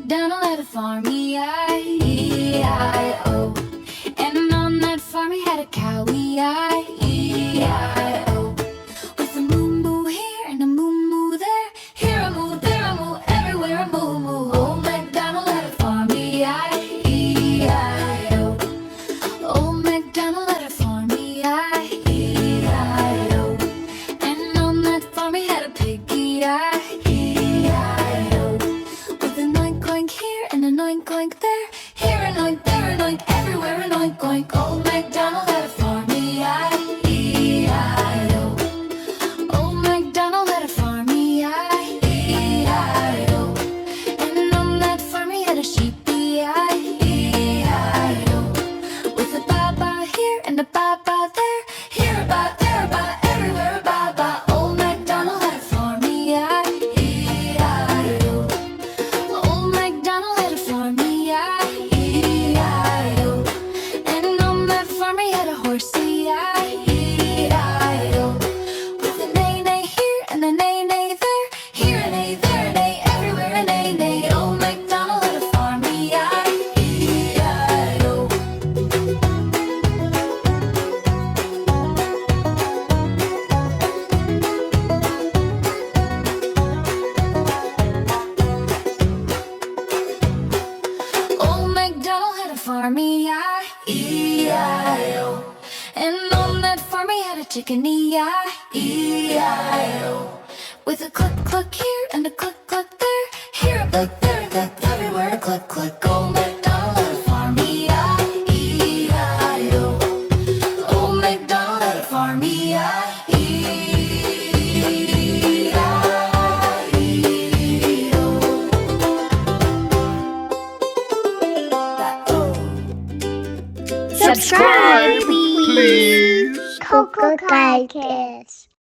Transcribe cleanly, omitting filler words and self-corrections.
MacDonald had a farm, E-I-E-I-O. And on that farm he had a cow, E-I-E-I-O. With a moo-moo here and a moo-moo there, here a moo, there a moo, everywhere a moo-moo. Old MacDonald had a farm, E-I-E-I-O. Old MacDonald had a farm, E-I-E-I-O. And on that farm he had a pig, E-I-E-I-O. With an oink oink here and an oink oink there, here an oink, there an oink, everywhere an oink oink. Old MacDonald had a farm, E-I-E-I-O. Old MacDonald had a farm, E-I-E-I-O. And on that farm he had a sheep, E-I-E-I-O. With a ba-ba here and a ba-ba there, here a ba, there a ba, everywhere a ba-ba. Old MacDonald had a farm, E-I-E-I-O. Old MacDonald had a farm, E-I-E-I-O. And on that farm he had a horse, E-I-E-I-O. With a neigh-neigh here and a neigh-neigh there, here a neigh, there a neigh, everywhere a neigh-neigh. Old MacDonald had a farm, E-I-E-I-O. Old MacDonald had a farm, E-I-E-I-O. And on that farm he had a chicken, E-I-E-I-O. With a cluck cluck here and a cluck cluck there, here a cluck, there a cluck, everywhere a cluck cluck. Old MacDonald had a farm, E-I-E-I-O. Old MacDonald had a farm, E-I-E-I-O. Subscribe, please. KokoKiteKids.